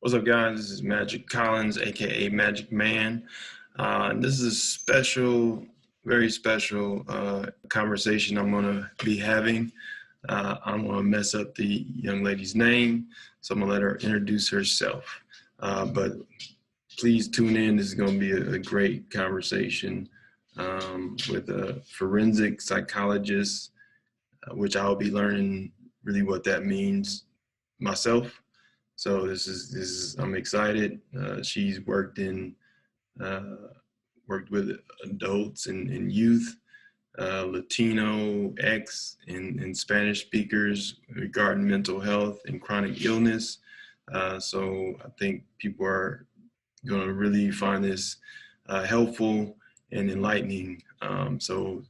What's up, guys? This is Magic Collins, aka Magic Man. And this is a special, very special conversation I'm gonna be having. I'm gonna mess up the young lady's name, so I'm gonna let her introduce herself. But please tune in. This is gonna be a great conversation with a forensic psychologist, which I'll be learning really what that means myself. So this is I'm excited. She's worked with adults and youth, Latino, X, and Spanish speakers regarding mental health and chronic illness. So I think people are going to really find this helpful and enlightening. So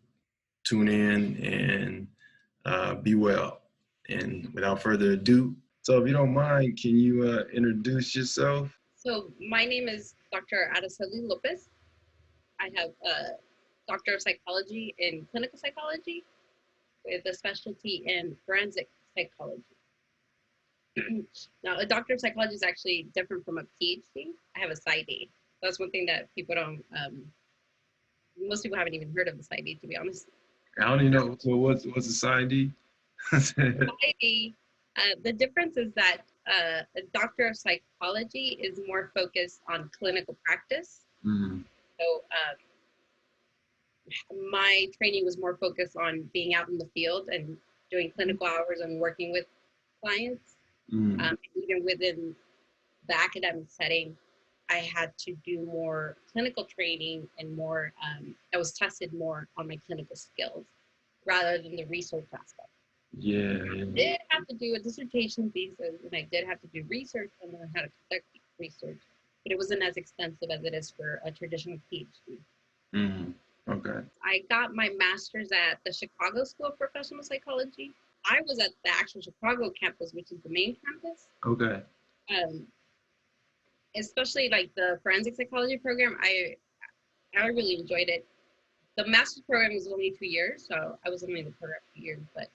tune in and be well. And without further ado, so if you don't mind, can you introduce yourself? So my name is Dr. Araceli Lopez. I have a Doctor of Psychology in Clinical Psychology with a specialty in Forensic Psychology. Now, a Doctor of Psychology is actually different from a PhD. I have a PsyD. That's one thing that people don't, most people haven't even heard of the PsyD, to be honest. I don't even know. So what's a PsyD? PsyD, the difference is that a Doctor of Psychology is more focused on clinical practice. Mm-hmm. So my training was more focused on being out in the field and doing clinical hours and working with clients. Mm-hmm. Even within the academic setting, I had to do more clinical training and more, I was tested more on my clinical skills rather than the research aspect. Yeah. I did have to do a dissertation thesis, and I did have to do research and learn how to conduct research, but it wasn't as extensive as it is for a traditional PhD. Mm-hmm. Okay. I got my master's at the Chicago School of Professional Psychology. I was at the actual Chicago campus, which is the main campus. Okay. Especially like the forensic psychology program, I really enjoyed it. The master's program was only 2 years, so I was only in the program 2 years, but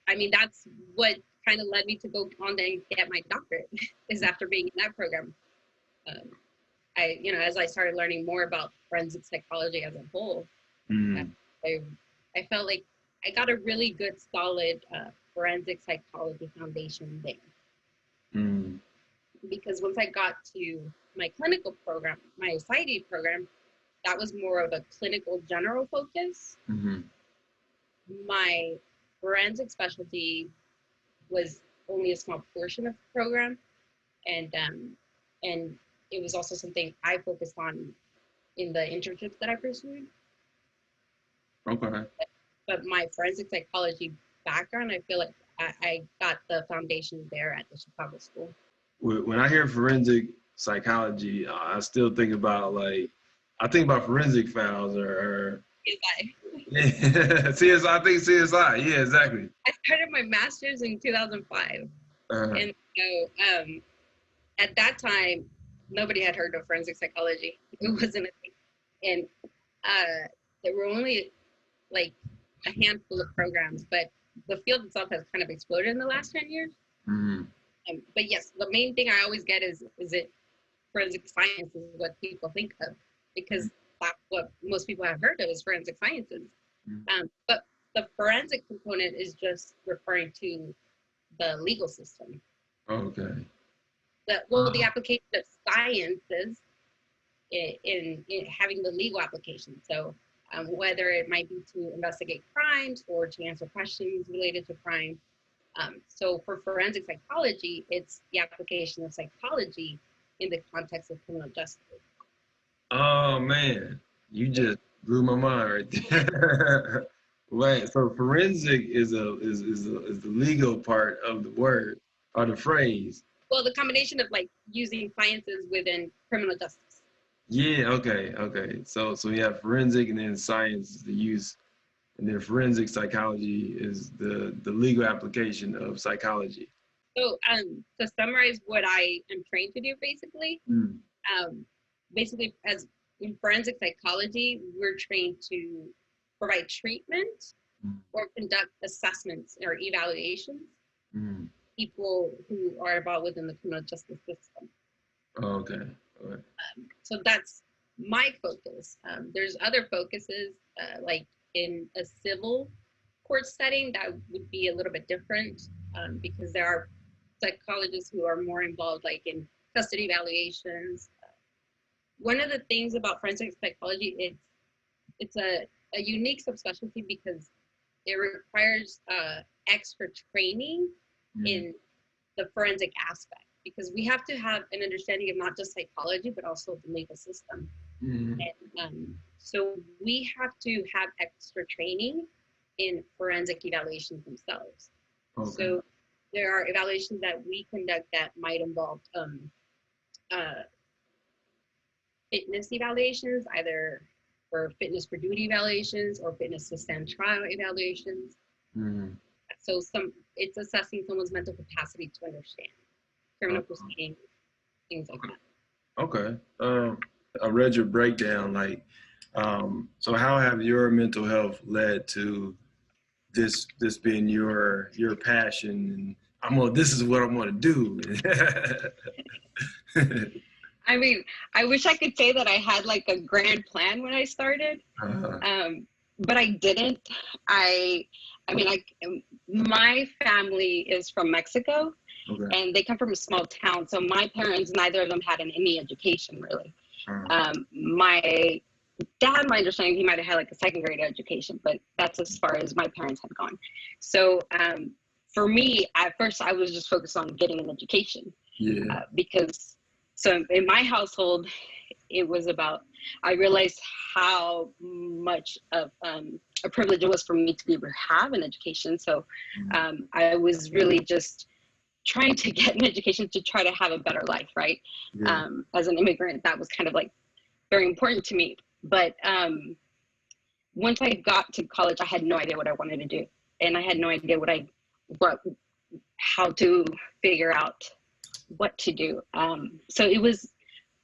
I mean, that's what kind of led me to go on and get my doctorate is after being in that program. As I started learning more about forensic psychology as a whole, I felt like I got a really good, solid forensic psychology foundation there. Because once I got to my clinical program, my PsyD program, that was more of a clinical general focus. My forensic specialty was only a small portion of the program, and it was also something I focused on in the internships that I pursued. Okay. But my forensic psychology background, I feel like I got the foundation there at the Chicago School. When I hear forensic psychology, I still think about forensic files or CSI. I think CSI. Yeah, exactly. I started my master's in 2005, and so at that time, nobody had heard of forensic psychology. It wasn't a thing, and there were only like a handful of programs, but the field itself has kind of exploded in the last 10 years. But yes, the main thing I always get is it forensic science is what people think of, because that's what most people have heard of is forensic sciences. But the forensic component is just referring to the legal system. Okay. The application of sciences in having the legal application. So whether it might be to investigate crimes or to answer questions related to crime. So for forensic psychology, it's the application of psychology in the context of criminal justice. Oh man, you just blew my mind right there. Right. So forensic is the legal part of the word or the phrase. Well, the combination of like using sciences within criminal justice. Yeah. Okay. So we have forensic, and then science is the use. And then forensic psychology is the legal application of psychology. So to summarize what I am trained to do, basically, as in forensic psychology, we're trained to provide treatment or conduct assessments or evaluations people who are involved within the criminal justice system. Okay. Okay. So that's my focus. There's other focuses, like in a civil court setting, that would be a little bit different, because there are psychologists who are more involved, like in custody evaluations. One of the things about forensic psychology, it's a unique subspecialty because it requires extra training in the forensic aspect, because we have to have an understanding of not just psychology, but also the legal system. And so we have to have extra training in forensic evaluations themselves. Okay. So there are evaluations that we conduct that might involve fitness evaluations, either for fitness for duty evaluations or fitness to stand trial evaluations. So it's assessing someone's mental capacity to understand criminal proceedings, things like that. Okay. I read your breakdown. Like, so how have your mental health led to this being your passion? And this is what I'm gonna do. I mean, I wish I could say that I had like a grand plan when I started, but I didn't. I mean, my family is from Mexico, okay, and they come from a small town. So my parents, neither of them had any education, really. My dad, my understanding, he might have had like a second grade education, but that's as far as my parents had gone. So for me, at first, I was just focused on getting an education, because so in my household, it was about, I realized how much of a privilege it was for me to be able to have an education. So I was really just trying to get an education to try to have a better life, right? As an immigrant, that was kind of like very important to me. But once I got to college, I had no idea what I wanted to do. And I had no idea how to figure out what to do. So it was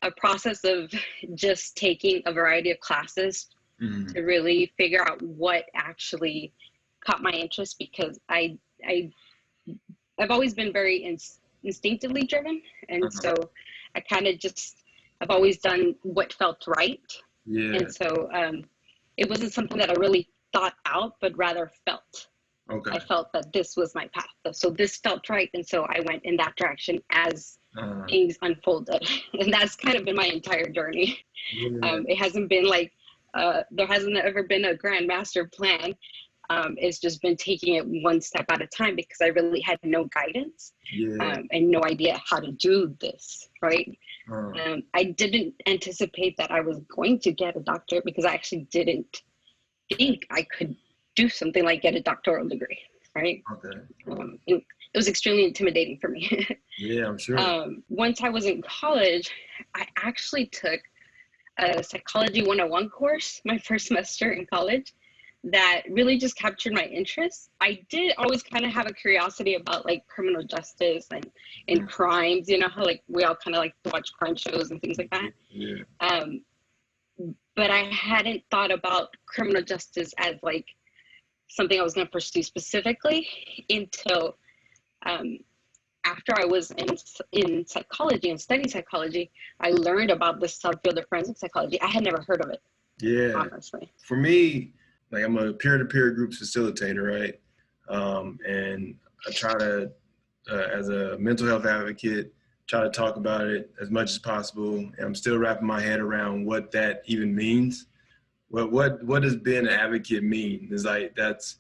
a process of just taking a variety of classes to really figure out what actually caught my interest, because I've always been very instinctively driven. And so I kind of I've always done what felt right. And so it wasn't something that I really thought out, but rather felt. I felt that this was my path. So this felt right. And so I went in that direction as things unfolded. And that's kind of been my entire journey. It hasn't been like, there hasn't ever been a grand master plan. It's just been taking it one step at a time, because I really had no guidance and no idea how to do this, right? I didn't anticipate that I was going to get a doctorate, because I actually didn't think I could do something like get a doctoral degree, right? It was extremely intimidating for me. Yeah, I'm sure. Once I was in college, I actually took a Psychology 101 course my first semester in college that really just captured my interest. I did always kind of have a curiosity about like criminal justice and crimes, you know, how like we all kind of like to watch crime shows and things like that. But I hadn't thought about criminal justice as like something I was going to pursue specifically until after I was in psychology and studying psychology. I learned about this subfield of forensic psychology. I had never heard of it, honestly. For me, like, I'm a peer-to-peer group facilitator, right? And I try to, as a mental health advocate, try to talk about it as much as possible. And I'm still wrapping my head around what that even means. What does being an advocate mean? It's like, it's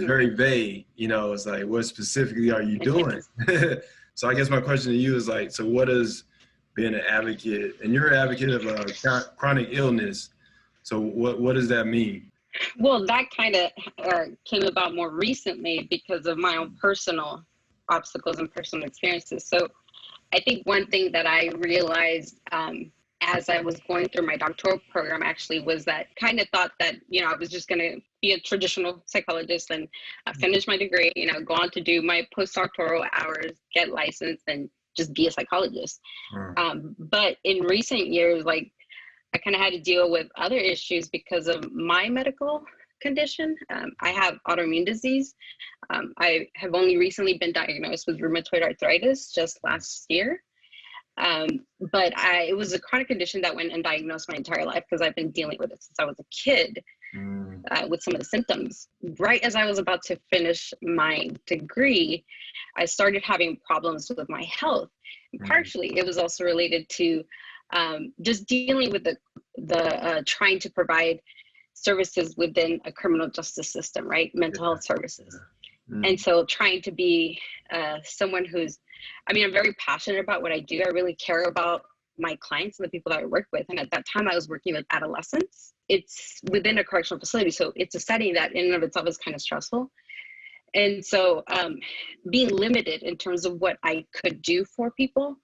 very vague, you know. It's like, what specifically are you doing? So I guess my question to you is like, so what is being an advocate? And you're an advocate of chronic illness. So what does that mean? Well, that kind of came about more recently because of my own personal obstacles and personal experiences. So I think one thing that I realized as I was going through my doctoral program actually was that kind of thought that, you know, I was just going to be a traditional psychologist and finish my degree, you know, go on to do my postdoctoral hours, get licensed, and just be a psychologist. But in recent years, like, I kind of had to deal with other issues because of my medical condition. I have autoimmune disease. I have only recently been diagnosed with rheumatoid arthritis just last year. But it was a chronic condition that went undiagnosed my entire life because I've been dealing with it since I was a kid, with some of the symptoms. Right as I was about to finish my degree, I started having problems with my health. And partially, it was also related to just dealing with the trying to provide services within a criminal justice system, right? Mental health services. And so trying to be someone who's, I'm very passionate about what I do. I really care about my clients and the people that I work with. And at that time I was working with adolescents. It's within a correctional facility. So it's a setting that in and of itself is kind of stressful. And so being limited in terms of what I could do for people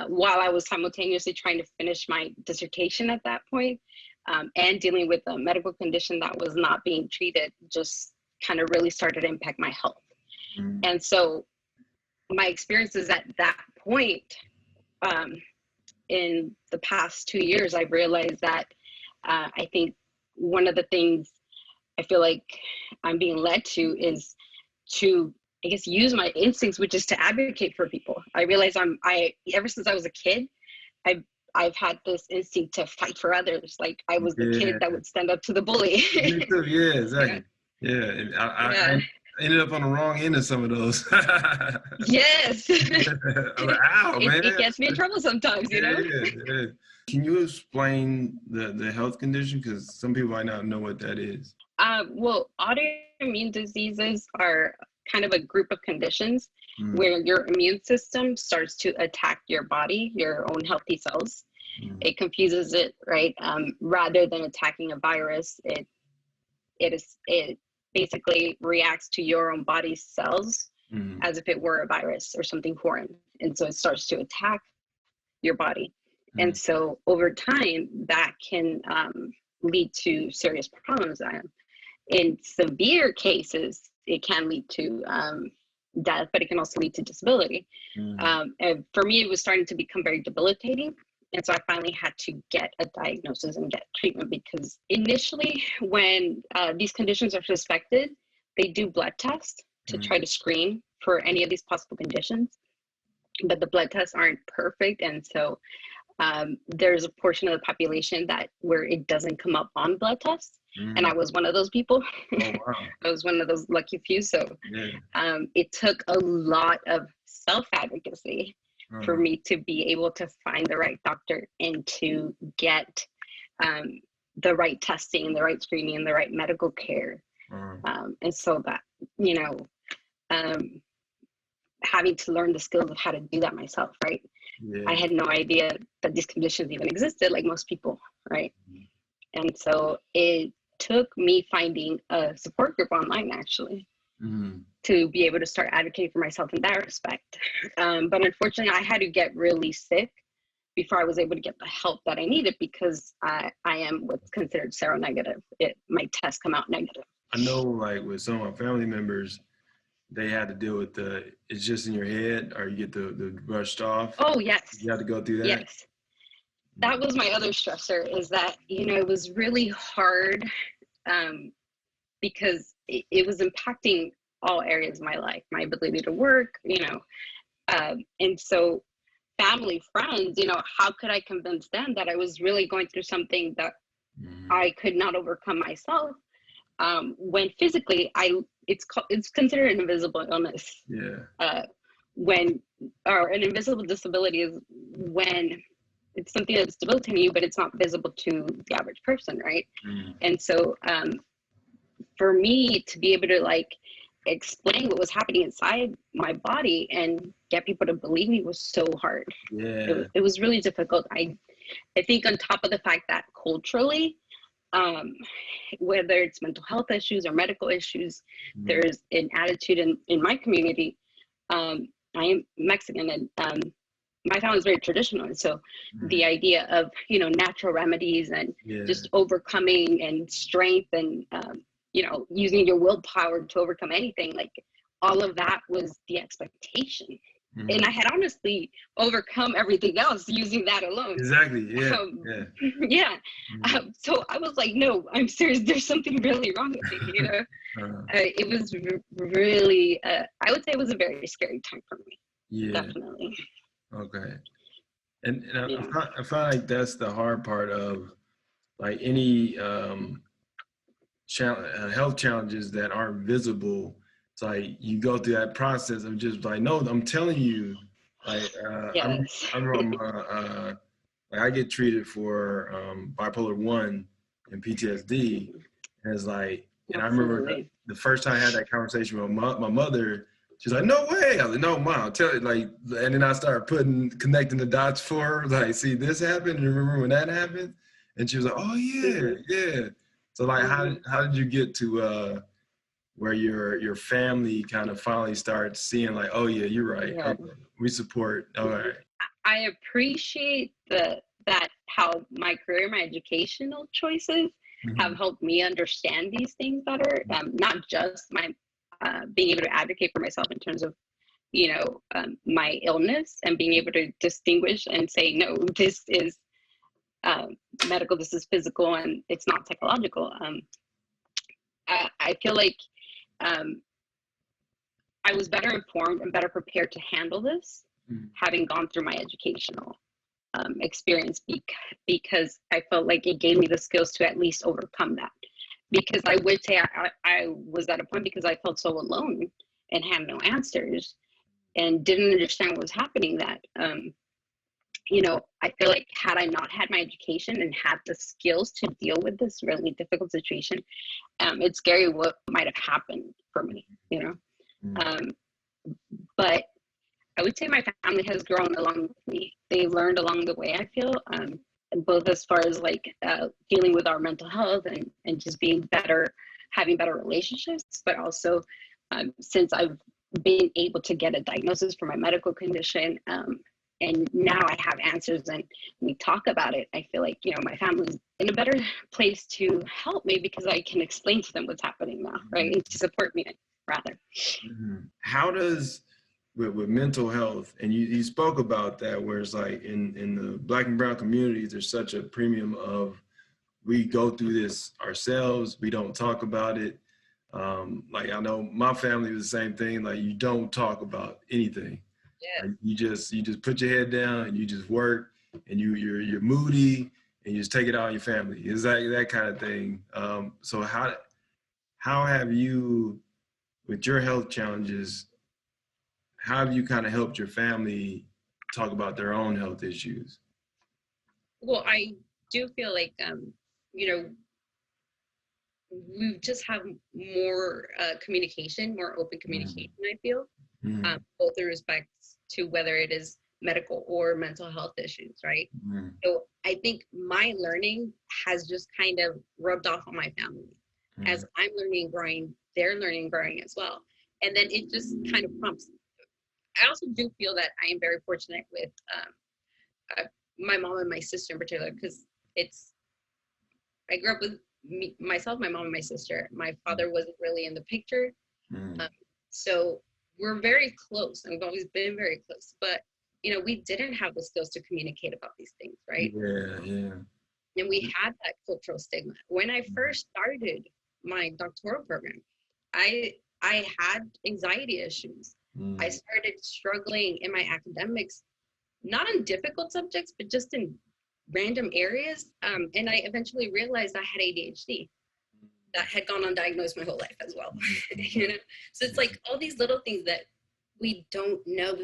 while I was simultaneously trying to finish my dissertation at that point, and dealing with a medical condition that was not being treated, just kind of really started to impact my health. And so my experiences at that point, in the past 2 years, I've realized that I think one of the things I feel like I'm being led to is to, I guess, use my instincts, which is to advocate for people. I realize ever since I was a kid, I've had this instinct to fight for others. Like I was the kid that would stand up to the bully. Me too. Yeah, exactly. Yeah, I ended up on the wrong end of some of those. Yes. I'm like, ow, man. It gets me in trouble sometimes, you know? Yeah. Can you explain the health condition? Because some people might not know what that is. Well, autoimmune diseases are kind of a group of conditions where your immune system starts to attack your body, your own healthy cells. It confuses it, right? Rather than attacking a virus, it basically reacts to your own body's cells as if it were a virus or something foreign. And so it starts to attack your body. And so over time, that can lead to serious problems. In severe cases, it can lead to death, but it can also lead to disability. And for me, it was starting to become very debilitating. And so I finally had to get a diagnosis and get treatment, because initially when these conditions are suspected, they do blood tests to try to screen for any of these possible conditions. But the blood tests aren't perfect. And so there's a portion of the population where it doesn't come up on blood tests. And I was one of those people. Oh, wow. I was one of those lucky few. So it took a lot of self-advocacy for me to be able to find the right doctor and to get the right testing, the right screening, and the right medical care. And so that, having to learn the skills of how to do that myself, right? I had no idea that these conditions even existed, like most people, right? And so it took me finding a support group online, actually, to be able to start advocating for myself in that respect. But unfortunately, I had to get really sick before I was able to get the help that I needed, because I am what's considered seronegative. My tests come out negative. I know, like with some of my family members, they had to deal with it's just in your head, or you get the brushed off. Oh, yes. You had to go through that? Yes. That was my other stressor, is that, it was really hard because it was impacting all areas of my life, my ability to work, and so family, friends, how could I convince them that I was really going through something that I could not overcome myself, when physically it's considered an invisible illness. Or an invisible disability is when it's something that's debilitating you, but it's not visible to the average person, right? And so for me to be able to explain what was happening inside my body and get people to believe me was so hard. It was really difficult. I think on top of the fact that culturally, whether it's mental health issues or medical issues, there's an attitude in my community. I am Mexican, and my family is very traditional, and so the idea of natural remedies and just overcoming and strength and using your willpower to overcome anything, all of that was the expectation. And I had honestly overcome everything else using that alone. Exactly. Yeah. Yeah. Yeah. So I was like, no, I'm serious. There's something really wrong with me, you know? It was really, I would say it was a very scary time for me. Yeah. Definitely. Okay. And I find like that's the hard part of like any health challenges that aren't visible. It's like you go through that process of just like, no, I'm telling you, like Yes. like I get treated for bipolar 1 and PTSD. And it's like, and I remember the first time I had that conversation with my mother, she's like, no way. I was like, no, Mom, I'll tell you. Like, and then I started connecting the dots for her. Like, see, this happened. And remember when that happened? And she was like, oh, yeah, yeah. So, like, how did you get to where your family kind of finally starts seeing, like, oh, yeah, you're right. Yeah. Okay, we support. All right. I appreciate that how my career, my educational choices have helped me understand these things better. Not just my being able to advocate for myself in terms of, you know, my illness and being able to distinguish and say, no, this is medical, this is physical, and it's not psychological. I feel like I was better informed and better prepared to handle this, having gone through my educational experience, because I felt like it gave me the skills to at least overcome that. Because I would say I was at a point because I felt so alone and had no answers and didn't understand what was happening, that you know, I feel like had I not had my education and had the skills to deal with this really difficult situation, it's scary what might have happened for me, you know. But I would say my family has grown along with me. They learned along the way, I feel, both as far as like dealing with our mental health and just being better, having better relationships, but also since I've been able to get a diagnosis for my medical condition, and now I have answers and we talk about it, I feel like, you know, my family's in a better place to help me because I can explain to them what's happening now, right? And to support me, rather. How does, with mental health, and you spoke about that, where it's like in the Black and brown communities, there's such a premium of, we go through this ourselves, we don't talk about it. Like I know my family was the same thing, like you don't talk about anything. Yeah. Like you just put your head down and you just work, and you're moody and you just take it out on your family. It's like that kind of thing. So how have you, with your health challenges, how have you kind of helped your family talk about their own health issues? Well, I do feel like, you know, we just have more communication, more open communication, I feel, both in respects to whether it is medical or mental health issues, right? So I think my learning has just kind of rubbed off on my family. As I'm learning and growing, they're learning and growing as well. And then it just kind of prompts. I also do feel that I am very fortunate with my mom and my sister in particular, because I grew up with myself, my mom, and my sister. My father wasn't really in the picture. So we're very close, and we've always been very close. But, you know, we didn't have the skills to communicate about these things, right? Yeah. And we had that cultural stigma. When I first started my doctoral program, I had anxiety issues. I started struggling in my academics, not in difficult subjects, but just in random areas. And I eventually realized I had ADHD that had gone undiagnosed my whole life as well. You know, so it's like all these little things that we don't know,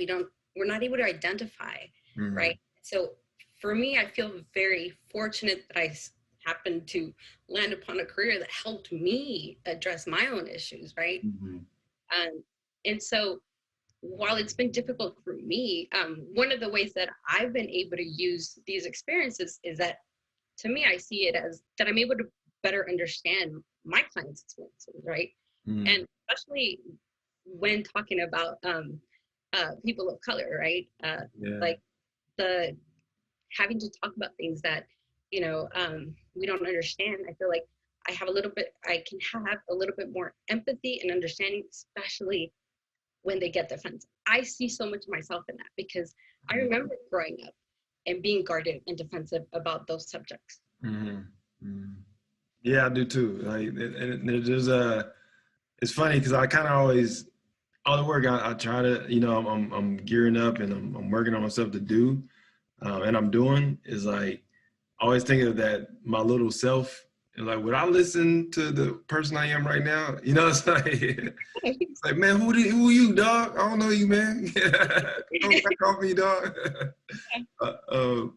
we're not able to identify, right? So for me, I feel very fortunate that I happened to land upon a career that helped me address my own issues, right? And so while it's been difficult for me, one of the ways that I've been able to use these experiences is that, to me, I see it as that I'm able to better understand my clients' experiences, right? And especially when talking about people of color, right? Like the having to talk about things that, you know, we don't understand. I feel like I can have a little bit more empathy and understanding, especially when they get defensive. I see so much of myself in that because I remember growing up and being guarded and defensive about those subjects. Mm-hmm. Mm-hmm. Yeah, I do too. Like, and there's it's funny because I kind of always, all the work I try to, you know, I'm gearing up and I'm working on myself to do, and I'm doing is like, I always think of that, my little self, and like, would I listen to the person I am right now? You know, it's like, man, who are you, dog? I don't know you, man. Don't back off me, dog.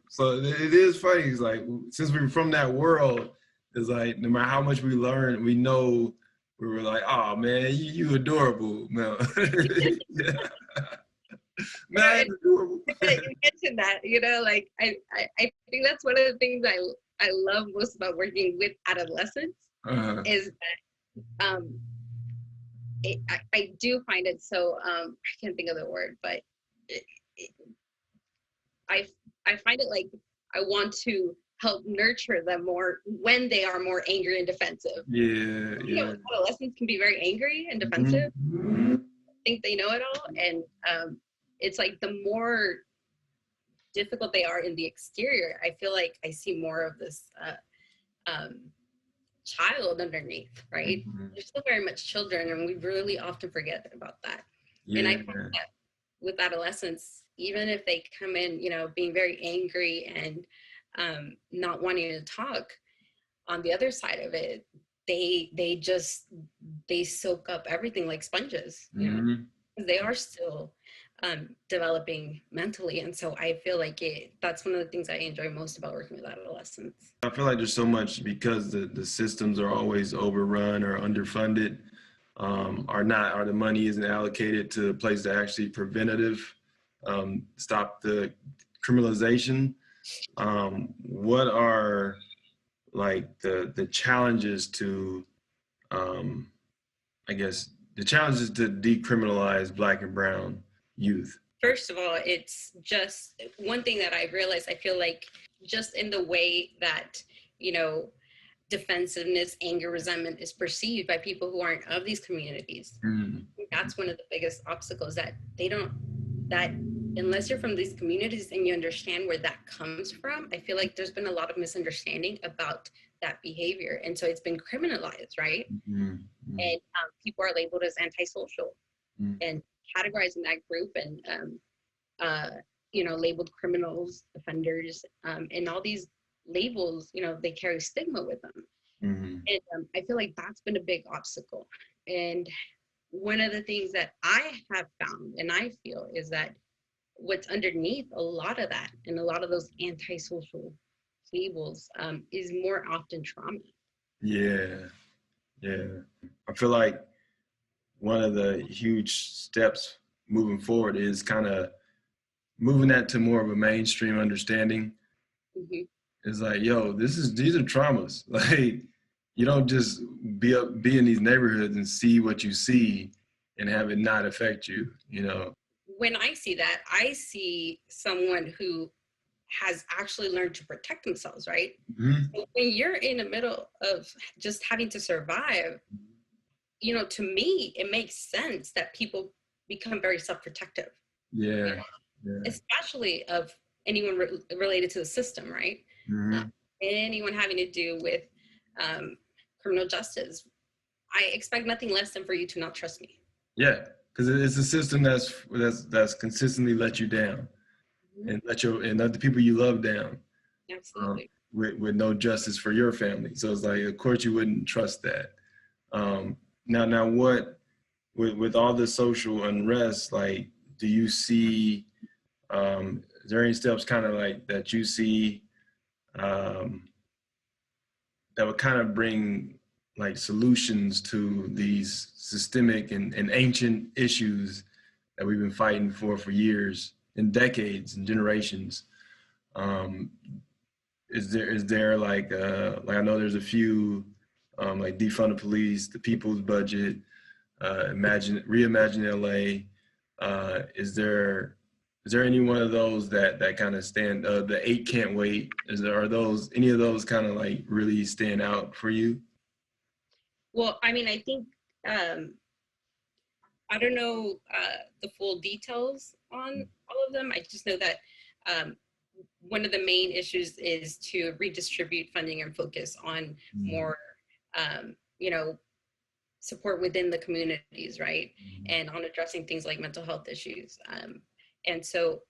So it is funny. It's like, since we're from that world, it's like, no matter how much we learn, we know we were like, oh man, you adorable, man. Yeah. Man, adorable. You mentioned that, you know, like I think that's one of the things I love most about working with adolescents is that I do find it so I can't think of the word, but I find it like I want to help nurture them more when they are more angry and defensive. Yeah, you know, adolescents can be very angry and defensive, think they know it all, and it's like the more difficult they are in the exterior, I feel like I see more of this child underneath, right? They're still very much children, and we really often forget about that. And I find that with adolescents, even if they come in, you know, being very angry and not wanting to talk, on the other side of it, they soak up everything like sponges, you know, because they are still developing mentally. And so I feel like that's one of the things I enjoy most about working with adolescents. I feel like there's so much, because the systems are always overrun or underfunded, or the money isn't allocated to a place that actually preventative, stop the criminalization. What are like the challenges to, I guess, the challenges to decriminalize Black and brown youth? First of all, it's just one thing that I realized, I feel like just in the way that, you know, defensiveness, anger, resentment is perceived by people who aren't of these communities. That's one of the biggest obstacles, that that unless you're from these communities and you understand where that comes from, I feel like there's been a lot of misunderstanding about that behavior. And so it's been criminalized, right? And people are labeled as antisocial and categorized in that group, and you know, labeled criminals, offenders, and all these labels, you know, they carry stigma with them. And I feel like that's been a big obstacle. And one of the things that I have found, and I feel, is that what's underneath a lot of that and a lot of those antisocial labels is more often trauma. Yeah. I feel like one of the huge steps moving forward is kind of moving that to more of a mainstream understanding. It's like, yo, these are traumas. Like, you don't just be in these neighborhoods and see what you see and have it not affect you, you know? When I see that, I see someone who has actually learned to protect themselves, right? So when you're in the middle of just having to survive, you know, to me, it makes sense that people become very self-protective. Yeah. Especially of anyone related to the system, right? Anyone having to do with criminal justice. I expect nothing less than for you to not trust me. Yeah, because it's a system that's consistently let you down, and and let the people you love down. Absolutely. With no justice for your family. So it's like, of course you wouldn't trust that. Now what, with all the social unrest, like, do you see, is there any steps kind of like that you see that would kind of bring like solutions to these systemic and ancient issues that we've been fighting for years and decades and generations? Is there like I know there's a few, like defund the police, the people's budget, reimagine LA. Is there any one of those that kind of stand, the 8 can't wait, are any of those kind of like really stand out for you? Well, I mean, I think I don't know the full details on all of them. I just know that one of the main issues is to redistribute funding and focus on more, you know, support within the communities, right? And on addressing things like mental health issues. And so,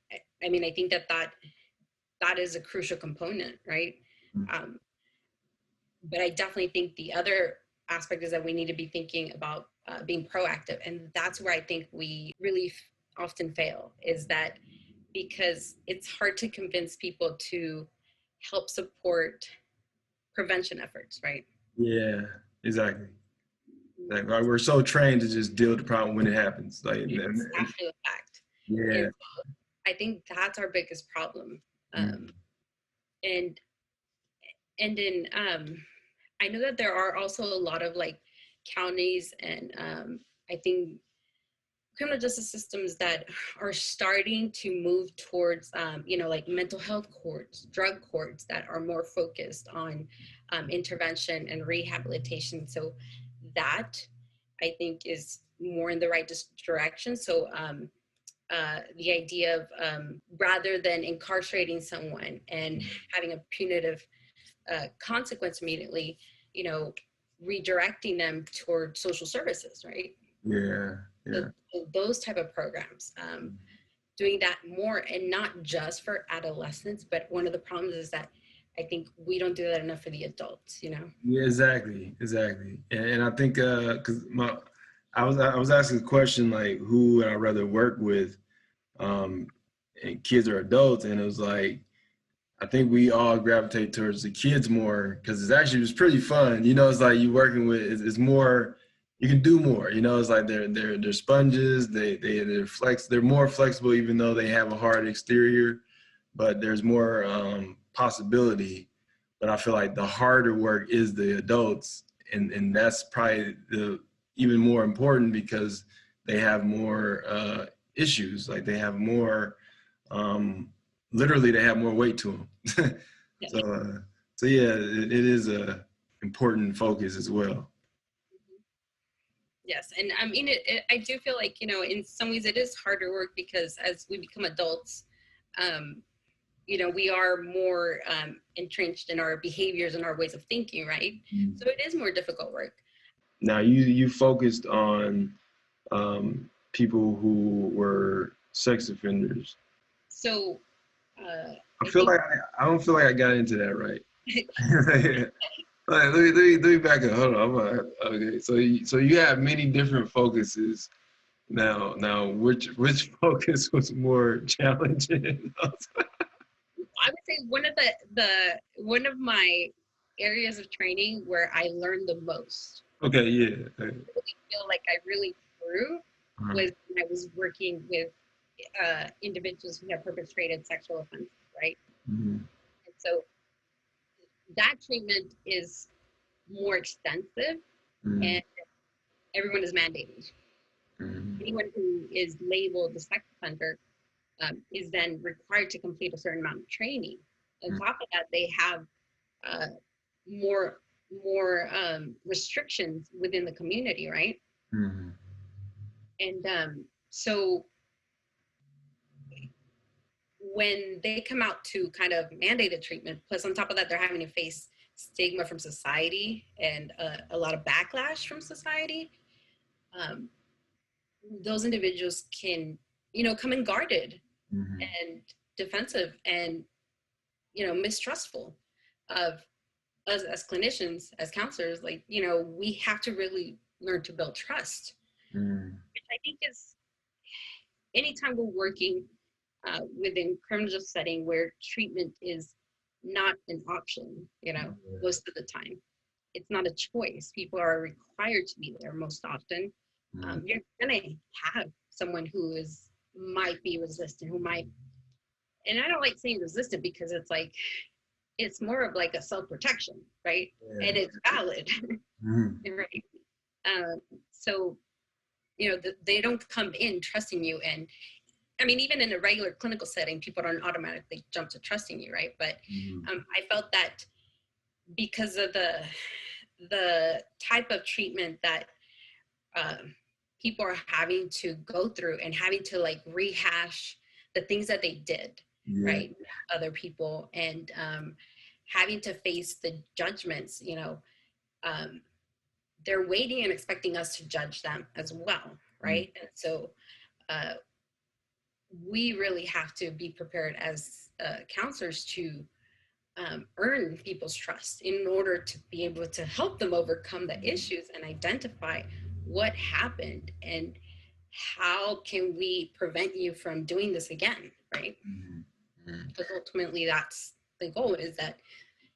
I mean, I think that is a crucial component, right? But I definitely think the other aspect is that we need to be thinking about being proactive. And that's where I think we really often fail, is that because it's hard to convince people to help support prevention efforts, right? Yeah, exactly. Like, we're so trained to just deal with the problem when it happens. Like, It's actually a fact. yeah. And so I think that's our biggest problem. And in I know that there are also a lot of like counties and I think criminal justice systems that are starting to move towards you know, like mental health courts, drug courts that are more focused on intervention and rehabilitation. So that I think is more in the right direction. So the idea of rather than incarcerating someone and having a punitive consequence immediately, you know, redirecting them toward social services, right? Yeah, yeah. So those type of programs, doing that more, and not just for adolescents, but one of the problems is that I think we don't do that enough for the adults, you know? Yeah, exactly, exactly. And I think because I was asking a question like, who would I rather work with, and kids or adults, and it was like, I think we all gravitate towards the kids more because it's pretty fun. You know, it's like you working with it's more, you can do more. You know, it's like they're sponges. They're more flexible even though they have a hard exterior, but there's more possibility. But I feel like the harder work is the adults, and that's probably the even more important because they have more issues. Like they have more. Literally, they have more weight to them. Yeah. So yeah, it is a important focus as well. Yes, and I mean, I do feel like, you know, in some ways it is harder work because as we become adults, um, you know, we are more entrenched in our behaviors and our ways of thinking, right? So it is more difficult work. Now you focused on people who were sex offenders. So I feel like I don't feel like I got into that right. Let me back up. Hold on. Okay, so you have many different focuses. Now, which focus was more challenging? I would say one of my areas of training where I learned the most. Okay, yeah. I really feel like I really grew was when I was working with individuals who have perpetrated sexual offenses, right? And so that treatment is more extensive and everyone is mandated. Anyone who is labeled a sex offender is then required to complete a certain amount of training. On top of that, they have more restrictions within the community, right? And so when they come out to kind of mandated treatment, plus on top of that, they're having to face stigma from society and a lot of backlash from society. Those individuals can, you know, come in guarded and defensive and, you know, mistrustful of us as clinicians, as counselors. Like, you know, we have to really learn to build trust. Which I think is, anytime we're working within criminal justice setting where treatment is not an option, you know, most of the time, it's not a choice. People are required to be there most often. You're gonna have someone who might be resistant, who might, and I don't like saying resistant because it's like, it's more of like a self-protection, right? And it's valid, right? So, you know, they don't come in trusting you. And I mean, even in a regular clinical setting, people don't automatically jump to trusting you, right? But I felt that because of the type of treatment that people are having to go through and having to like rehash the things that they did, right? Other people, and having to face the judgments, you know, they're waiting and expecting us to judge them as well, right? And so we really have to be prepared as counselors to earn people's trust in order to be able to help them overcome the issues and identify what happened and how can we prevent you from doing this again, right? Because ultimately that's the goal, is that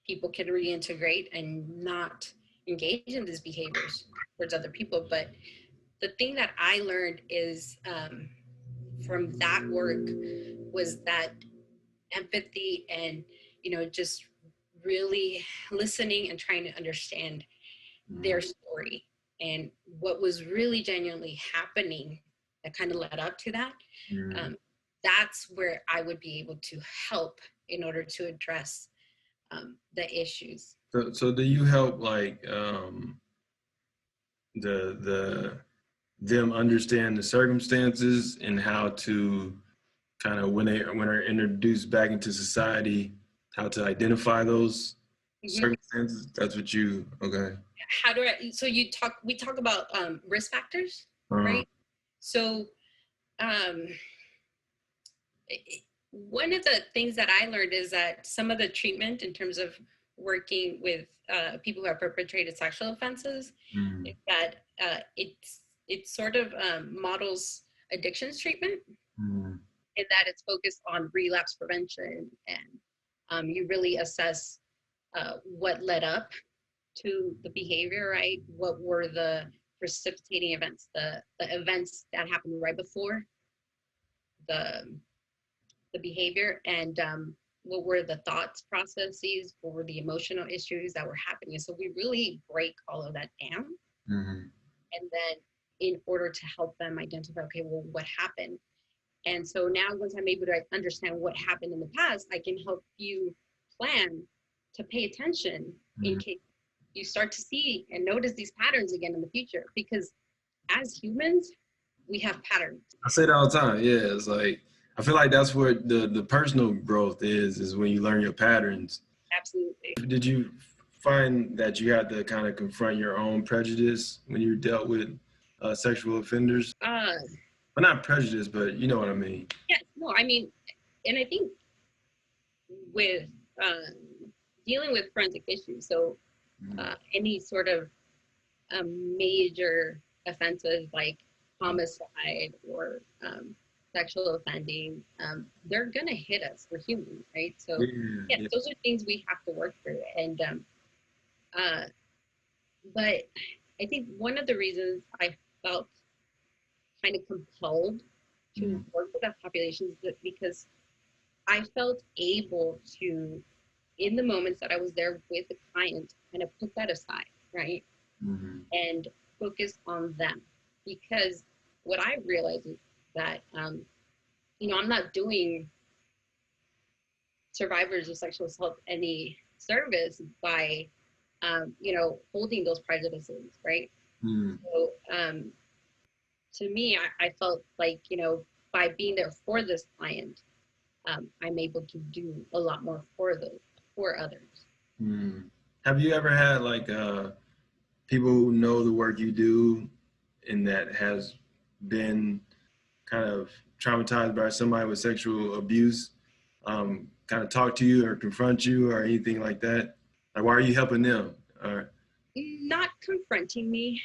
people can reintegrate and not engage in these behaviors towards other people. But the thing that I learned is from that work was that empathy and, you know, just really listening and trying to understand their story and what was really genuinely happening that kind of led up to that. That's where I would be able to help in order to address the issues. So do you help like them understand the circumstances and how to kind of when they're introduced back into society, how to identify those circumstances? That's what you okay. How do I? So we talk about risk factors, right? So one of the things that I learned is that some of the treatment in terms of working with people who have perpetrated sexual offenses, is that it sort of models addictions treatment, in that it's focused on relapse prevention, and you really assess what led up to the behavior, right? What were the precipitating events, the events that happened right before the behavior, and what were the thoughts processes, what were the emotional issues that were happening. So we really break all of that down. And then in order to help them identify, okay, well, what happened? And so now once I'm able to understand what happened in the past, I can help you plan to pay attention in case you start to see and notice these patterns again in the future. Because as humans, we have patterns. I say that all the time. Yeah, it's like I feel like that's where the personal growth is when you learn your patterns. Absolutely. Did you find that you had to kind of confront your own prejudice when you dealt with sexual offenders? Well, not prejudice, but you know what I mean. Yeah, no, I mean, and I think with dealing with forensic issues, so any sort of major offenses like homicide or sexual offending, they're gonna hit us. We're human, right? So those are things we have to work through. And but I think one of the reasons I felt kind of compelled to work with that population is because I felt able to, in the moments that I was there with the client, kind of put that aside, right? And focus on them. Because what I realized is that, you know, I'm not doing survivors of sexual assault any service by, you know, holding those prejudices, right? So to me, I felt like, you know, by being there for this client, I'm able to do a lot more for others. Have you ever had like people who know the work you do and that has been kind of traumatized by somebody with sexual abuse kind of talk to you or confront you or anything like that? Like, why are you helping them? Or not confronting me,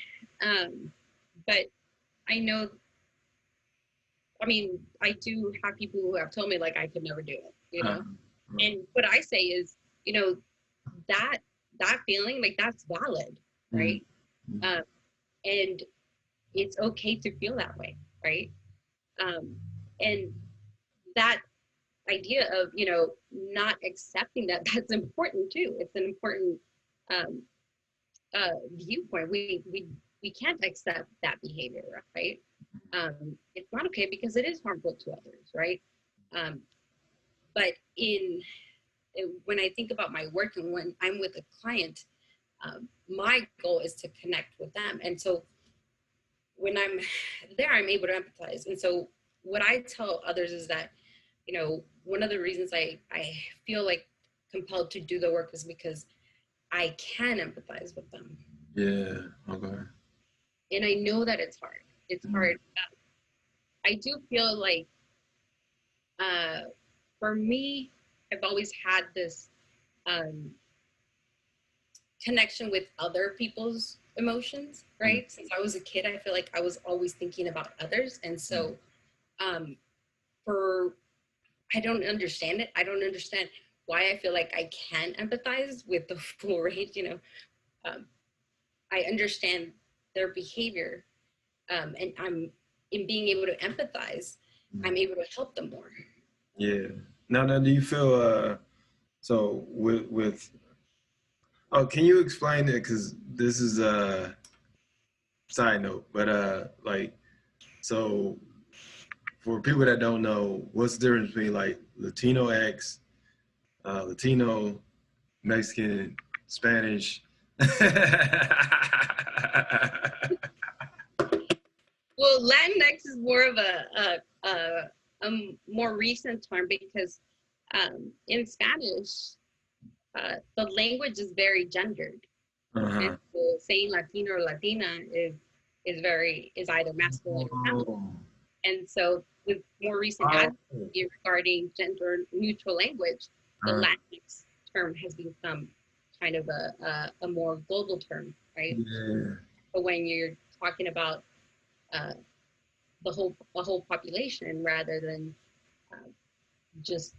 but I know, I mean, I do have people who have told me like I could never do it, you know. And what I say is, you know, that feeling, like, that's valid, right? And it's okay to feel that way, right? And that idea of, you know, not accepting that, that's important too. It's an important viewpoint. We can't accept that behavior, right? It's not okay because it is harmful to others, right? But when I think about my work and when I'm with a client, my goal is to connect with them. And so when I'm there, I'm able to empathize. And so what I tell others is that, one of the reasons I feel like compelled to do the work is because I can empathize with them. Yeah. Okay. And I know that it's hard. It's hard. I do feel like, for me, I've always had this connection with other people's emotions, right? Since I was a kid, I feel like I was always thinking about others. And so for I don't understand it. I don't understand why I feel like I can empathize with the full range. I understand their behavior, and I'm in being able to empathize. I'm able to help them more. Yeah. Now, do you feel so with oh, can you explain it? Because this is a side note, but like, so for people that don't know, what's the difference between like Latino X, Latino, Mexican, Spanish? Well, Latinx is more of a more recent term because in Spanish, the language is very gendered. And so saying Latino or Latina is either masculine or feminine. And so with more recent advocacy regarding gender neutral language, the Latinx term has become kind of a more global term, right? Yeah. But when you're talking about the whole population rather than just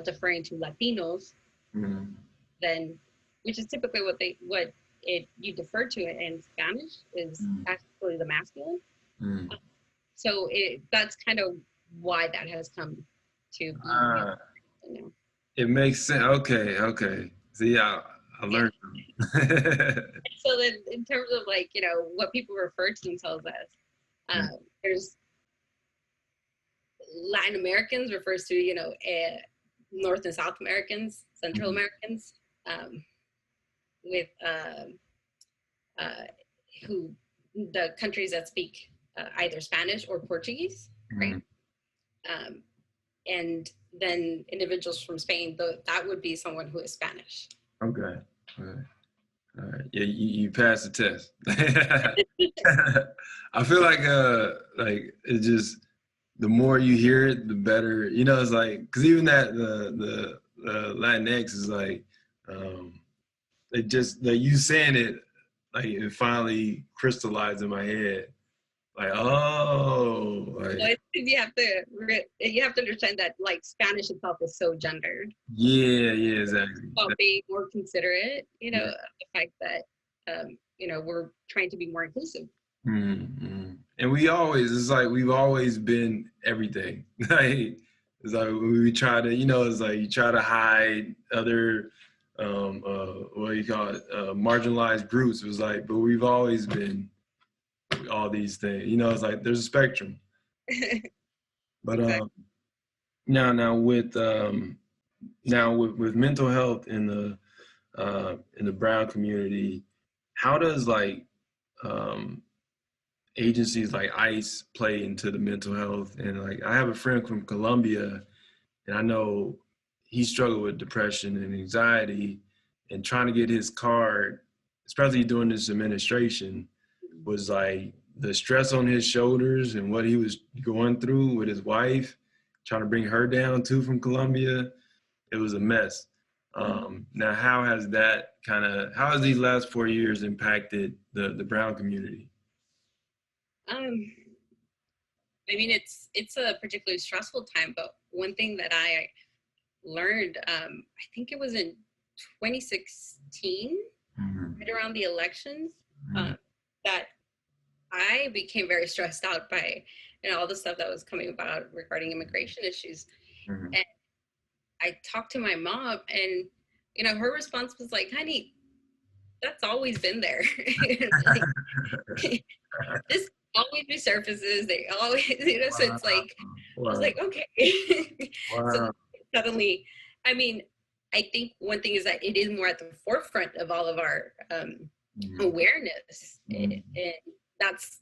deferring to Latinos, then which is typically what you defer to it in Spanish is actually the masculine. So that's kind of why that has come to be. It makes sense. Okay. See, I learned. So then, in terms of like what people refer to themselves as, there's Latin Americans refers to North and South Americans, Central Americans, with who the countries that speak either Spanish or Portuguese, right? And then individuals from Spain, that would be someone who is Spanish. Okay. All right. Yeah, you passed the test. I feel like it's just the more you hear it, the better. It's like because even that the Latinx is like it just like you saying it like it finally crystallized in my head. Like you have to understand that like Spanish itself is so gendered. Yeah, exactly. About being more considerate, of the fact that we're trying to be more inclusive. And we've always been everything. Like it's like we try to, it's like you try to hide other what do you call it, marginalized groups. It was like, but we've always been all these things. It's like there's a spectrum. But now with mental health in the Brown community, how does like agencies like ICE play into the mental health? And like I have a friend from Colombia, and I know he struggled with depression and anxiety, and trying to get his card, especially during this administration, was like the stress on his shoulders and what he was going through with his wife, trying to bring her down too from Colombia. It was a mess. Now, how has these last 4 years impacted the Brown community? I mean, it's a particularly stressful time, but one thing that I learned, I think it was in 2016, right around the elections, that I became very stressed out by all the stuff that was coming about regarding immigration issues. And I talked to my mom, and her response was like, "Honey, that's always been there." Like, this always resurfaces. They always, so it's like, I was like, okay. So suddenly, I mean, I think one thing is that it is more at the forefront of all of our awareness. And that's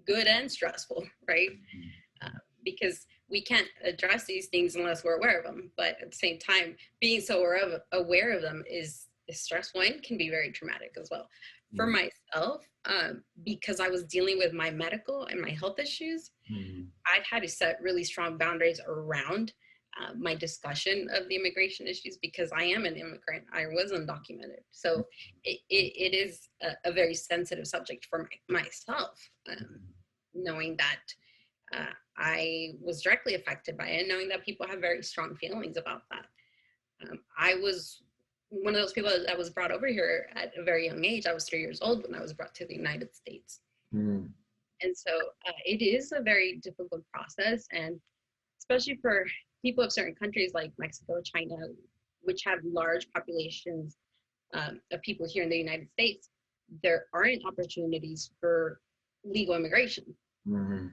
good and stressful, right? Because we can't address these things unless we're aware of them. But at the same time, being so aware of them is stressful and can be very traumatic as well. For myself, because I was dealing with my medical and my health issues, I've had to set really strong boundaries around my discussion of the immigration issues, because I am an immigrant. I was undocumented. So it is a very sensitive subject for myself, knowing that I was directly affected by it, knowing that people have very strong feelings about that. I was one of those people that was brought over here at a very young age. I was 3 years old when I was brought to the United States. And so it is a very difficult process, and especially for people of certain countries like Mexico, China, which have large populations of people here in the United States, there aren't opportunities for legal immigration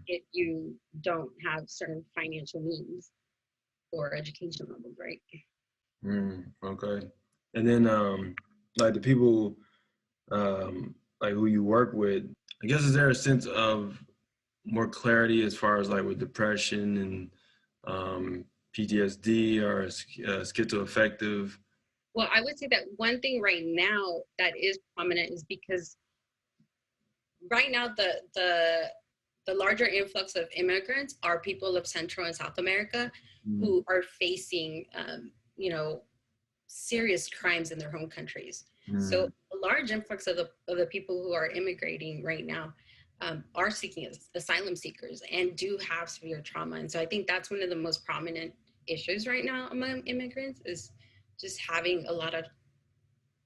if you don't have certain financial means or education levels, right? Okay. And then like the people like who you work with, I guess, is there a sense of more clarity as far as like with depression and PTSD or schizoaffective? Well, I would say that one thing right now that is prominent is because right now the larger influx of immigrants are people of Central and South America who are facing, serious crimes in their home countries. So a large influx of the people who are immigrating right now are seeking asylum seekers and do have severe trauma. And so I think that's one of the most prominent issues right now among immigrants, is just having a lot of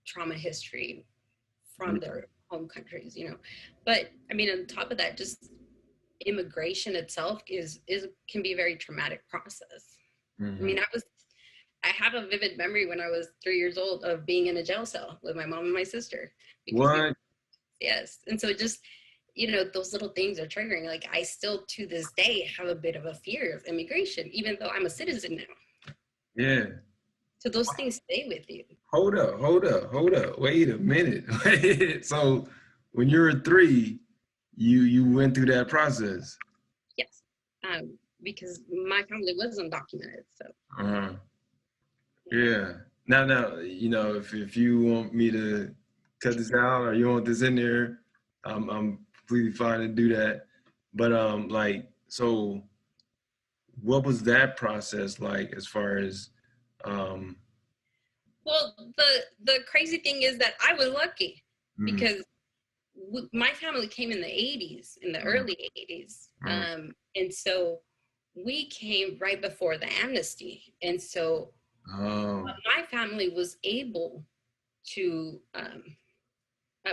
trauma history from their home countries, But I mean, on top of that, just immigration itself can be a very traumatic process. I mean, I have a vivid memory when I was 3 years old of being in a jail cell with my mom and my sister. What? Yes. And so just, those little things are triggering. Like, I still to this day have a bit of a fear of immigration, even though I'm a citizen now. Yeah. So those things stay with you. Hold up. Wait a minute. So when you were 3, you went through that process? Yes. Because my family was undocumented. So. Yeah. Now, if you want me to cut this out or you want this in there, I'm completely fine to do that. But so what was that process like as far as Well, the crazy thing is that I was lucky because my family came in the 80s, in the early 80s. And so we came right before the amnesty. And so my family was able to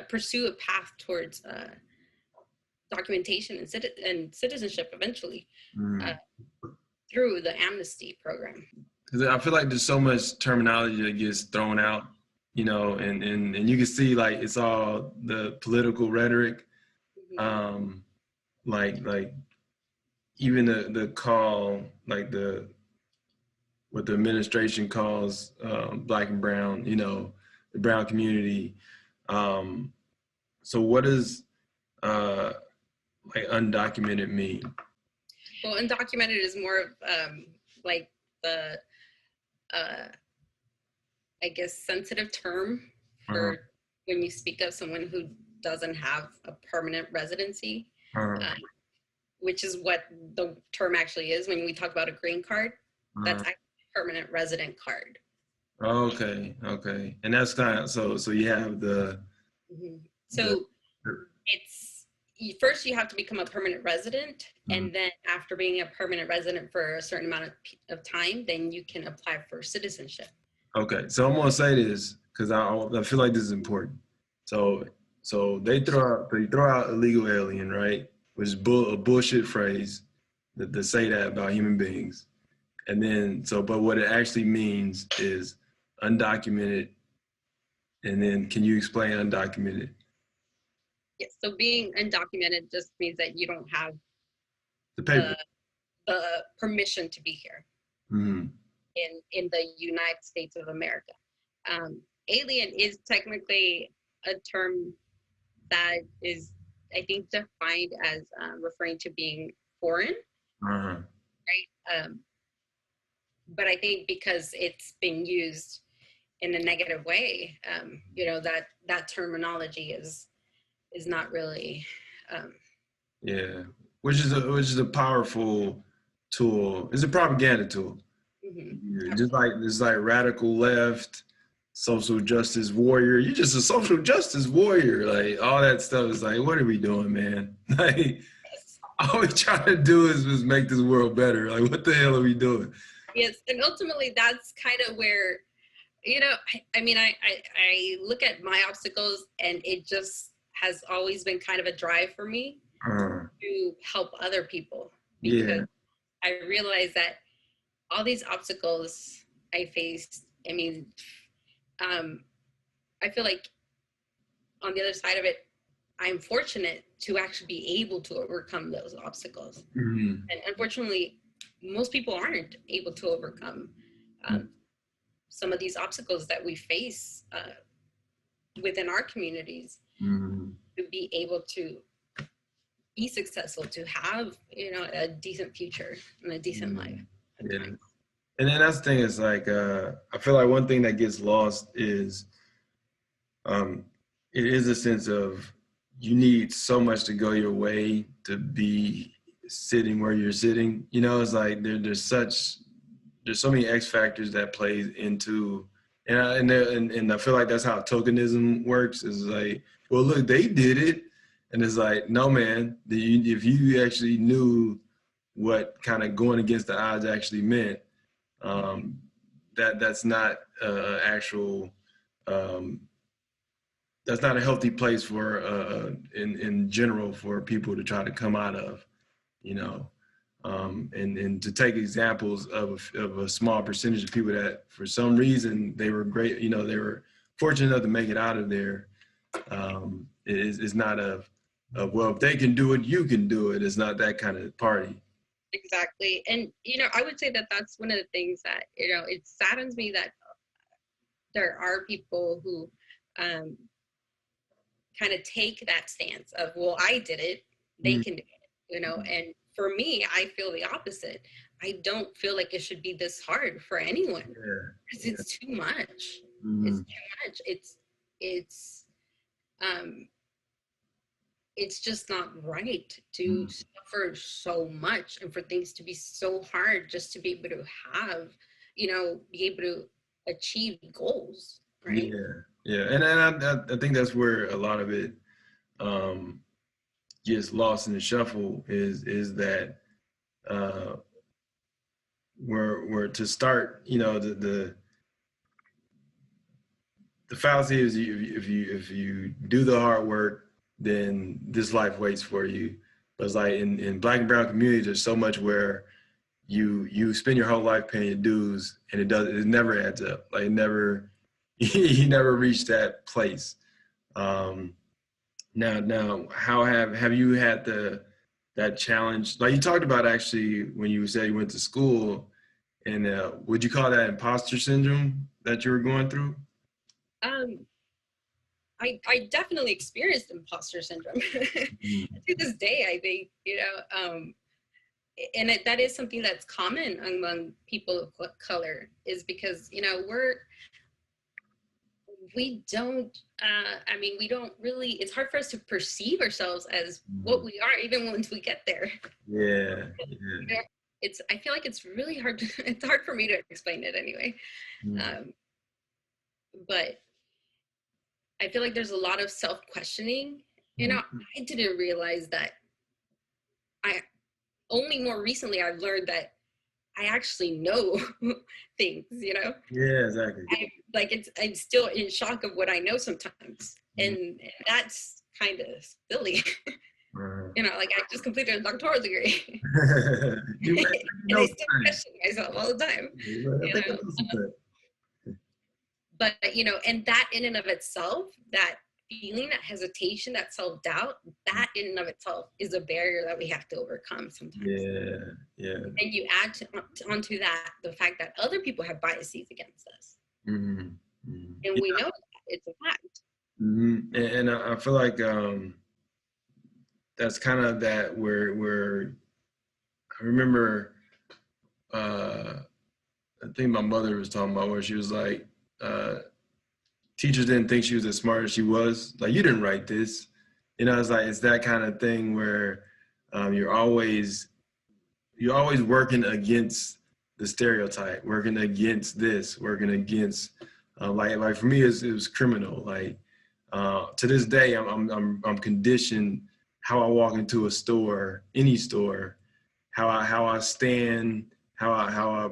pursue a path towards documentation and citizenship eventually through the amnesty program. Because I feel like there's so much terminology that gets thrown out, and you can see like it's all the political rhetoric, like even the call, like what the administration calls Black and brown, the brown community. So what does like undocumented mean? Well, undocumented is more of like the I guess sensitive term for when you speak of someone who doesn't have a permanent residency, which is what the term actually is. When we talk about a green card, that's actually a permanent resident card. Okay. And that's kind of, so you have the... So it's, first you have to become a permanent resident, and then after being a permanent resident for a certain amount of time, then you can apply for citizenship. Okay, so I'm gonna say this because I feel like this is important. So they throw out illegal alien, right? Which is a bullshit phrase to say that about human beings. And then but what it actually means is undocumented. And then can you explain undocumented? Yes. So being undocumented just means that you don't have the paper, the permission to be here. In the United States of America. Alien is technically a term that is I think, defined as referring to being foreign, Uh-huh. right? But I think because it's being used in a negative way, you know, that terminology is not really. Um, Yeah, which is a powerful tool. It's a propaganda tool. mhm, Yeah, just absolutely. like it's like radical left, social justice warrior. You're just a social justice warrior. Like all that stuff is like, what are we doing, man? Like Yes. all we trying to do is make this world better. Like what the hell are we doing? Yes, and ultimately that's kind of where, you know, I mean, I look at my obstacles, and it just has always been kind of a drive for me Uh, to help other people, because yeah. I realize that all these obstacles I faced, I mean, um, I feel like on the other side of it, I'm fortunate to actually be able to overcome those obstacles. Mhm. And unfortunately, most people aren't able to overcome um, some of these obstacles that we face within our communities, Mhm. to be able to be successful, to have, you know, a decent future and a decent life Mhm. at Yeah. times. And then that's the thing is like I feel like one thing that gets lost is um it is a sense of you need so much to go your way to be sitting where you're sitting. You know, it's like there's so many X factors that plays into and I feel like that's how tokenism works. Is like, well, look, they did it, and it's like, no, man. If you actually knew what kind of going against the odds actually meant, um, that's not actual. Um, that's not a healthy place for in general for people to try to come out of, you know, and to take examples of a small percentage of people that for some reason they were great, you know, they were fortunate enough to make it out of there. Is not a well, if they can do it, you can do it. It's not that kind of party. Exactly. And, you know, I would say that that's one of the things that, you know, it saddens me that there are people who um, kind of take that stance of, well, I did it, they Mm, can do it, you know. And for me, I feel the opposite. I don't feel like it should be this hard for anyone, yeah, because yeah. it's too much. It's Mm, too much. It's um it's just not right to mm, suffer so much, and for things to be so hard just to be able to have, you know, be able to achieve goals, right? yeah, yeah. And I think that's where a lot of it um, gets lost in the shuffle is that uh, we're to start, you know, the fallacy is if you do the hard work, then this life waits for you. But it's like in Black and brown communities, there's so much where you spend your whole life paying your dues, and it never adds up. Like it never you never reach that place. Um, now, how have you had that challenge? Like you talked about actually when you said you went to school, and would you call that imposter syndrome that you were going through? um I definitely experienced imposter syndrome Mhm. to this day, I think, you know. And that is something that's common among people of color, is because, you know, we don't I mean, we don't really, it's hard for us to perceive ourselves as what we are, even once we get there. Yeah, You yeah. know, it's, I feel like it's really hard to, it's hard for me to explain it anyway. Mhm. um, but I feel like there's a lot of self-questioning. You know, Mhm. I didn't realize that, I only more recently I've learned that I actually know things, you know. Yeah, exactly. I like, it's, I'm still in shock of what I know sometimes, Mhm. and that's kind of silly. Uh, You know, like I just completed a doctoral degree, you may and I know still things. question myself all the time. I You think I know, know some things. but you know, and that in and of itself, that feeling, that hesitation, that self-doubt, that in and of itself is a barrier that we have to overcome sometimes. Yeah, yeah. And you add onto that the fact that other people have biases against us, Mhm. Mhm. and we know that it's a fact. Mhm. And I feel like that's kind of that where I remember, I think my mother was talking about where she was like, teachers didn't think she was as smart as she was. Like, you didn't write this. You know, it's like, it's that kind of thing where you're always working against the stereotype, working against this, working against, like for me, it was criminal. Like, to this day, I'm conditioned how I walk into a store, any store, how I stand, how I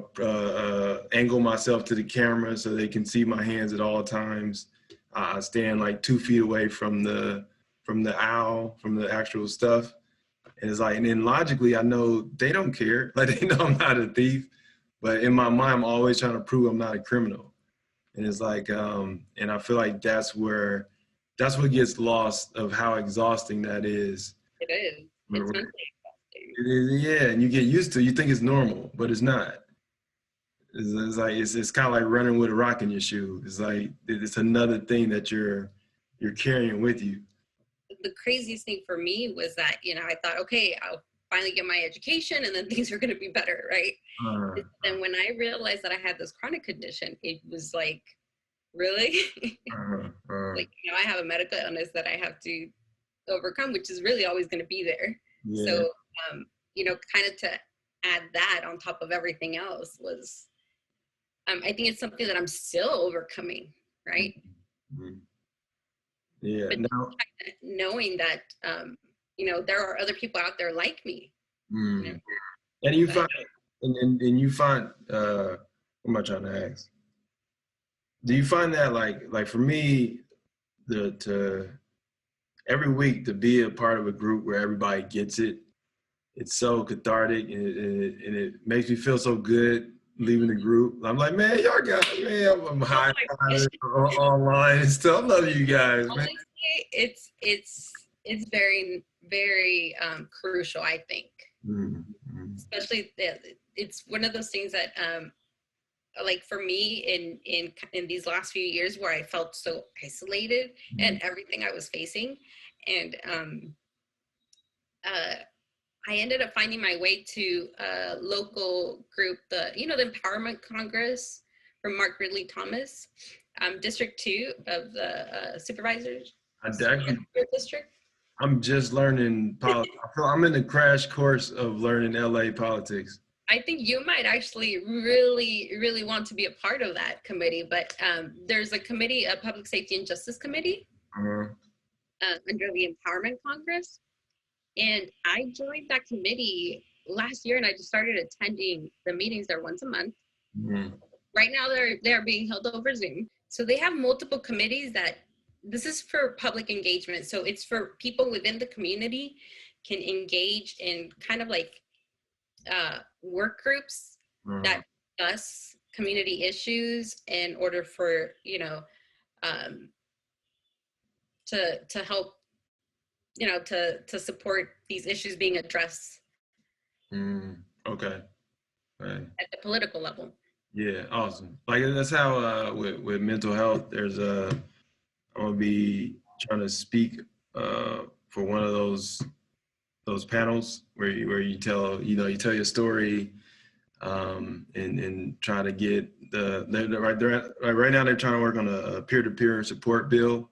angle myself to the camera so they can see my hands at all times. I stand like 2 feet away from the aisle, from the actual stuff. And it's like, and then logically, I know they don't care. Like, they know I'm not a thief, but in my mind, I'm always trying to prove I'm not a criminal. And it's like, and I feel like that's what gets lost of how exhausting that is. It is. It's mentally exhausting. It is, yeah, and you get used to it. You think it's normal, but it's not. It's like it's kind of like running with a rock in your shoe. It's like it's another thing that you're carrying with you. The craziest thing for me was that, I thought, okay, I'll finally get my education and then things are going to be better, right? And when I realized that I had this chronic condition, it was like, really? Like, I have a medical illness that I have to overcome, which is really always going to be there. Yeah. So, kind of to add that on top of everything else was, I think it's something that I'm still overcoming, right? Mm-hmm. Yeah. But knowing that, there are other people out there like me. Mm. And you find, and you find, what am I trying to ask? Do you find that like for me, to every week to be a part of a group where everybody gets it, it's so cathartic, and it makes me feel so good leaving the group. I'm like, man, y'all got it, man. I'm high online and stuff. I love you guys, man. Honestly, it's very, very crucial, I think. Mm-hmm. Especially, it's one of those things that, like for me in these last few years where I felt so isolated mm-hmm. and everything I was facing, and I ended up finding my way to a local group, the Empowerment Congress from Mark Ridley Thomas, District 2 of the supervisors. District. I'm just learning politics. I'm in the crash course of learning LA politics. I think you might actually really, really want to be a part of that committee, but there's a committee, a Public Safety and Justice Committee under the Empowerment Congress. And I joined that committee last year, and I just started attending the meetings there once a month. Mm-hmm. Right now, they're being held over Zoom. So they have multiple committees that, this is for public engagement. So it's for people within the community can engage in kind of like work groups mm-hmm. that discuss community issues in order for, to help, to support these issues being addressed. Okay. Right. At the political level. Yeah, awesome. Like that's how with mental health, there's I'm gonna be trying to speak for one of those panels where you tell your story and try to get right now they're trying to work on a peer-to-peer support bill.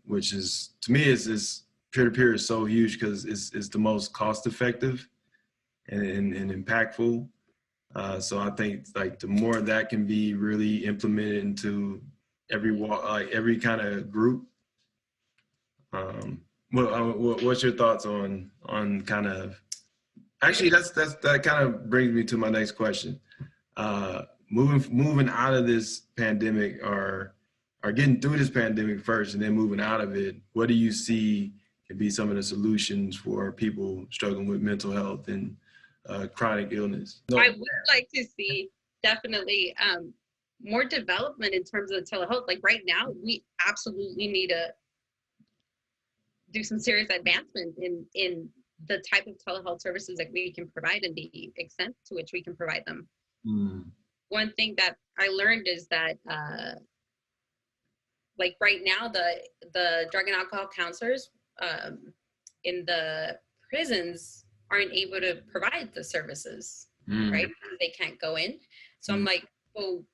Which is, to me, is peer-to-peer is so huge because it's the most cost-effective and impactful. So I think like the more that can be really implemented into every kind of group. What's your thoughts on kind of? Actually, that kind of brings me to my next question. Moving out of this pandemic or getting through this pandemic first and then moving out of it, what do you see could be some of the solutions for people struggling with mental health and chronic illness? I would like to see definitely more development in terms of telehealth. Like right now, we absolutely need to do some serious advancement in the type of telehealth services that we can provide and the extent to which we can provide them. One thing that I learned is that like right now, the drug and alcohol counselors in the prisons aren't able to provide the services, right? Because they can't go in. So I'm like, well,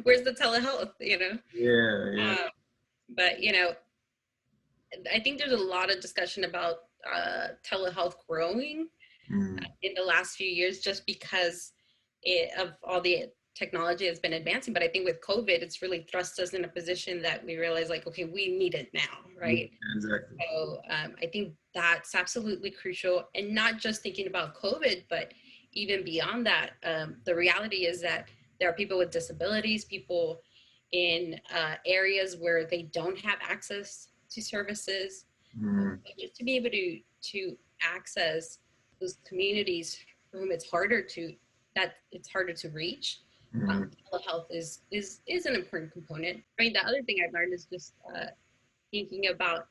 where's the telehealth, you know? Yeah. But, you know, I think there's a lot of discussion about telehealth growing in the last few years, just because of all the technology has been advancing. But I think with COVID, it's really thrust us in a position that we realize, like, okay, we need it now, right? Yeah, exactly. So I think that's absolutely crucial, and not just thinking about COVID, but even beyond that. The reality is that there are people with disabilities, people in areas where they don't have access to services. Just to be able to access those communities for whom it's harder to reach. Telehealth is an important component. I mean, the other thing I've learned is just thinking about,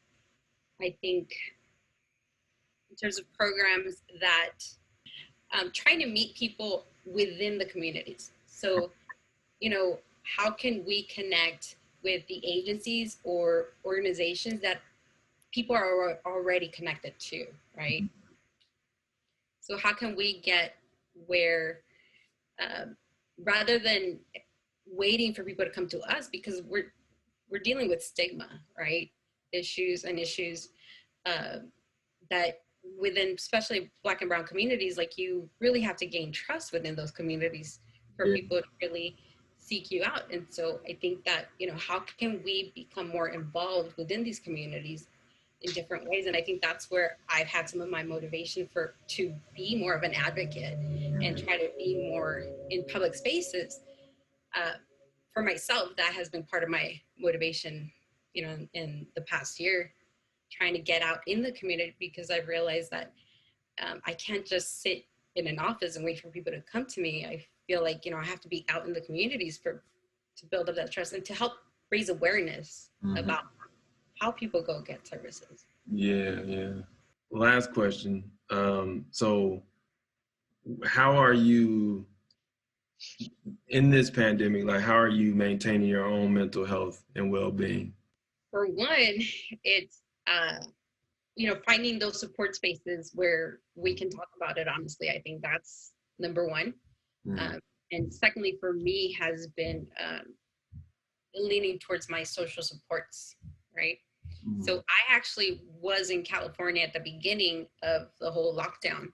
I think, in terms of programs that trying to meet people within the communities. So, you know, how can we connect with the agencies or organizations that people are already connected to, right? So how can we get where, rather than waiting for people to come to us, because we're dealing with stigma, right? Issues that within, especially Black and Brown communities, like, you really have to gain trust within those communities for people to really seek you out. And so I think that, you know, how can we become more involved within these communities in different ways? And I think that's where I've had some of my motivation to be more of an advocate and try to be more in public spaces. For myself, that has been part of my motivation, you know, in the past year, trying to get out in the community, because I've realized that I can't just sit in an office and wait for people to come to me. I feel like, you know, I have to be out in the communities to build up that trust and to help raise awareness about how people go get services. Yeah. Last question. So how are you in this pandemic? Like, how are you maintaining your own mental health and well-being? For one, it's you know, finding those support spaces where we can talk about it honestly. I think that's number one. And secondly, for me, has been leaning towards my social supports, right? So I actually was in California at the beginning of the whole lockdown.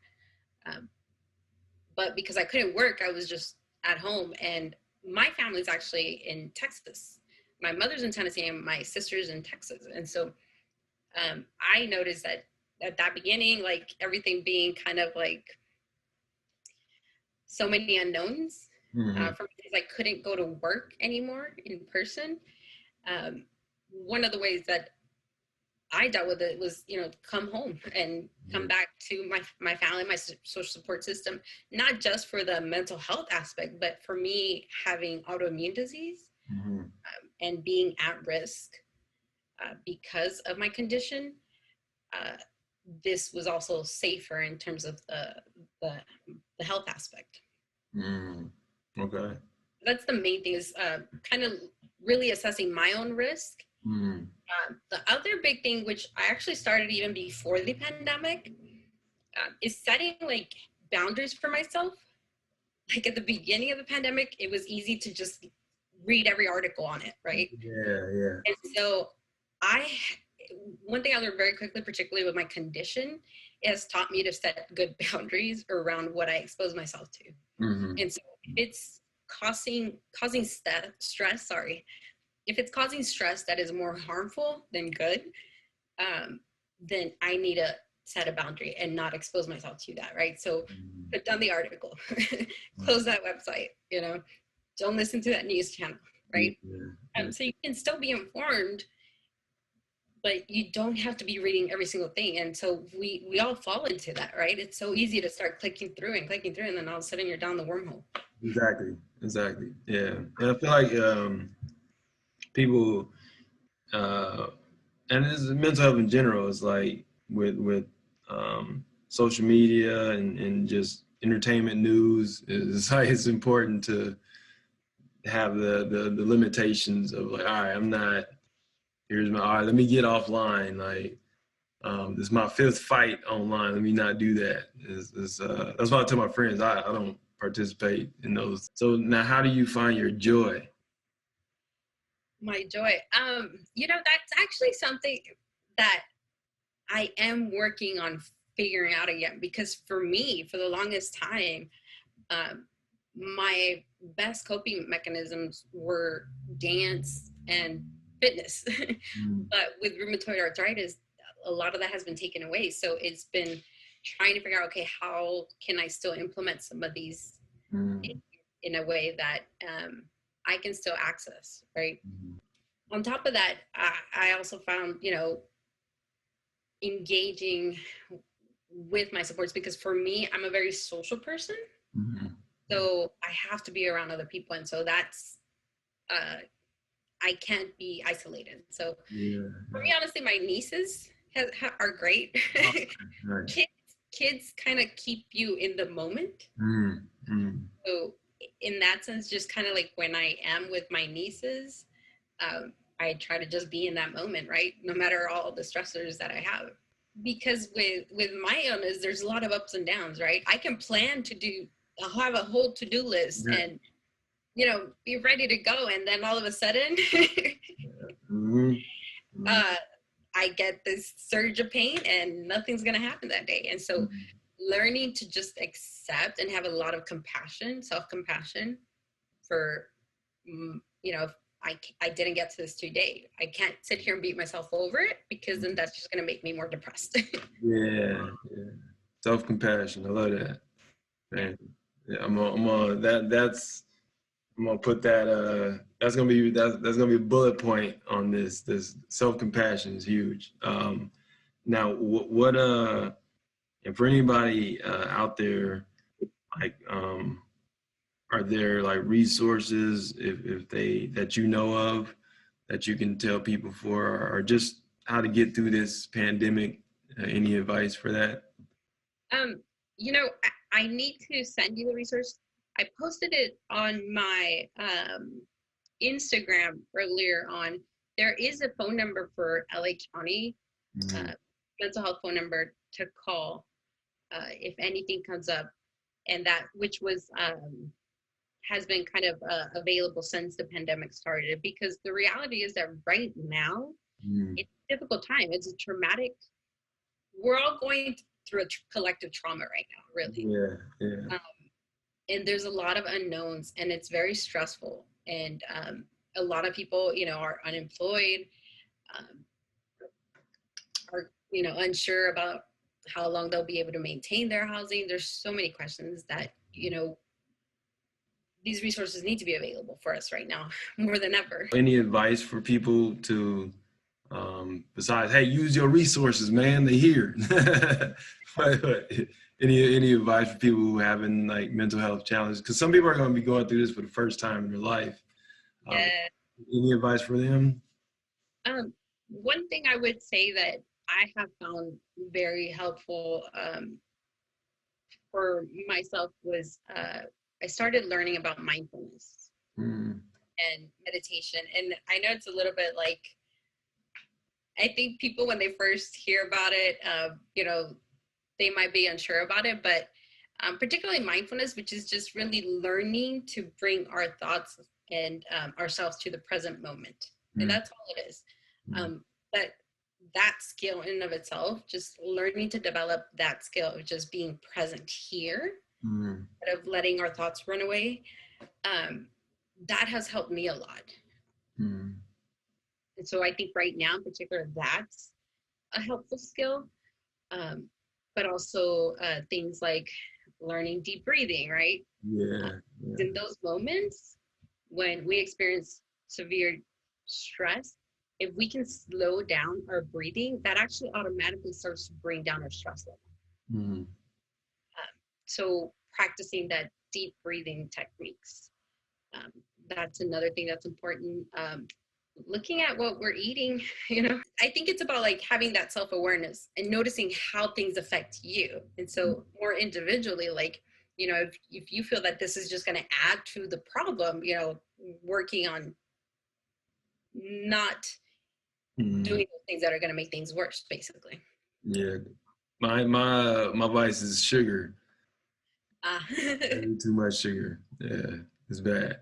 But because I couldn't work, I was just at home. And my family's actually in Texas. My mother's in Tennessee and my sister's in Texas. And so I noticed that at that beginning, like, everything being kind of like so many unknowns, for me, because I couldn't go to work anymore in person. One of the ways that I dealt with it was, you know, come home and come back to my family, my social support system, not just for the mental health aspect, but for me having autoimmune disease and being at risk because of my condition. This was also safer in terms of the health aspect. Okay. That's the main thing, is kind of really assessing my own risk. The other big thing, which I actually started even before the pandemic, is setting like boundaries for myself. Like, at the beginning of the pandemic, it was easy to just read every article on it, right? Yeah. And so one thing I learned very quickly, particularly with my condition, has taught me to set good boundaries around what I expose myself to. And so if it's causing stress, if it's causing stress that is more harmful than good, then I need to set a boundary and not expose myself to that, right? So put down the article, close that website, you know, don't listen to that news channel, right? So you can still be informed, but you don't have to be reading every single thing. And so we all fall into that, right? It's so easy to start clicking through, and then all of a sudden you're down the wormhole. Exactly. Yeah. And I feel like people, and this is mental health in general, is like with social media and just entertainment news, it's like it's important to have the limitations of, like, all right, let me get offline. Like, This is my fifth fight online. Let me not do that. That's why I tell my friends I don't participate in those. So now, how do you find your joy? My joy. That's actually something that I am working on figuring out again, because for me, for the longest time, my best coping mechanisms were dance and fitness. But with rheumatoid arthritis, a lot of that has been taken away. So it's been trying to figure out, okay, how can I still implement some of these in a way that I can still access, right? On top of that, I also found, engaging with my supports, because for me, I'm a very social person. So I have to be around other people. And so that's, I can't be isolated. So for me, honestly, my nieces are great. Kids kind of keep you in the moment. So in that sense, just kind of like when I am with my nieces, I try to just be in that moment, right? No matter all the stressors that I have. Because with my illness, there's a lot of ups and downs, right? I can plan to I'll have a whole to-do list and, be ready to go. And then all of a sudden, I get this surge of pain and nothing's going to happen that day. And so learning to just accept and have a lot of compassion, self-compassion for, if I didn't get to this today. I can't sit here and beat myself over it, because then that's just going to make me more depressed. Yeah. Self-compassion. I love that. Man. Yeah, I'm gonna put that. That's gonna be a bullet point on this. This self-compassion is huge. Now, what and for anybody out there, like, are there like resources if that you know of that you can tell people for, or just how to get through this pandemic? Any advice for that? I need to send you the resource. I posted it on my Instagram earlier on. There is a phone number for LA County mental health phone number to call if anything comes up, and that which was has been kind of available since the pandemic started. Because the reality is that right now it's a difficult time. It's a traumatic. We're all going through a collective trauma right now, really. Yeah. And there's a lot of unknowns, and it's very stressful. And a lot of people, are unemployed, are, unsure about how long they'll be able to maintain their housing. There's so many questions that, these resources need to be available for us right now more than ever. Any advice for people to, besides, hey, use your resources, man, they're here. but any advice for people who having like mental health challenges? Because some people are going to be going through this for the first time in their life. Any advice for them? One thing I would say that I have found very helpful for myself was I started learning about mindfulness and meditation. And I know it's a little bit like, I think people, when they first hear about it, they might be unsure about it, but particularly mindfulness, which is just really learning to bring our thoughts and ourselves to the present moment. And that's all it is. But that skill in and of itself, just learning to develop that skill of just being present here, instead of letting our thoughts run away, that has helped me a lot. And so I think right now in particular, that's a helpful skill. But also things like learning deep breathing, right? In those moments when we experience severe stress, if we can slow down our breathing, that actually automatically starts to bring down our stress level. So practicing that deep breathing techniques, that's another thing that's important. Looking at what we're eating, I think it's about like having that self-awareness and noticing how things affect you. And so more individually, like, if you feel that this is just going to add to the problem, working on not doing those things that are going to make things worse, basically. Yeah. My vice is sugar. Too much sugar. Yeah, it's bad.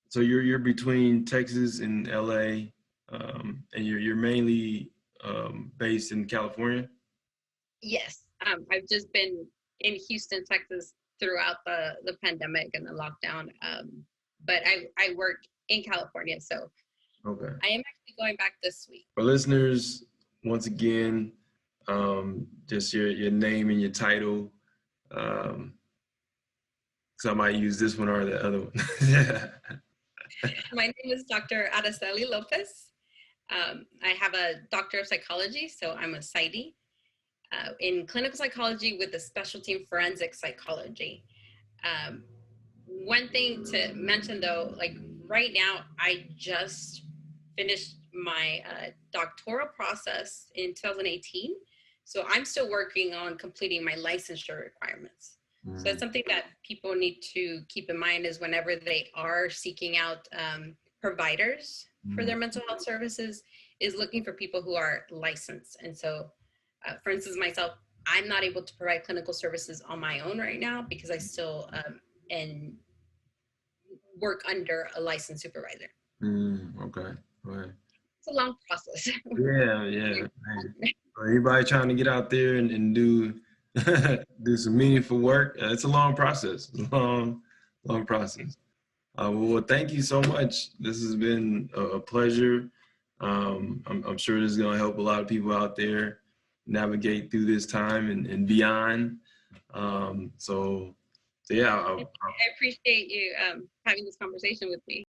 So you're between Texas and LA, and you're mainly based in California. Yes, I've just been in Houston, Texas throughout the pandemic and the lockdown. But I work in California, so Okay. I am actually going back this week. For listeners, once again, just your name and your title. So I might use this one or the other one. Yeah. My name is Dr. Araceli Lopez. I have a doctor of psychology, so I'm a PsyD in clinical psychology with a specialty in forensic psychology. Um, One thing to mention though, like right now, I just finished my doctoral process in 2018. So I'm still working on completing my licensure requirements. So that's something that people need to keep in mind is whenever they are seeking out providers for their mental health services, is looking for people who are licensed. And so, for instance, myself, I'm not able to provide clinical services on my own right now because I still am work under a licensed supervisor. Okay. Right. It's a long process. Yeah, yeah. Hey, for anybody trying to get out there and do do some meaningful work, it's a long process. It's a long process. Well, thank you so much. This has been a pleasure. I'm sure this is going to help a lot of people out there navigate through this time and beyond. So yeah, I appreciate you having this conversation with me.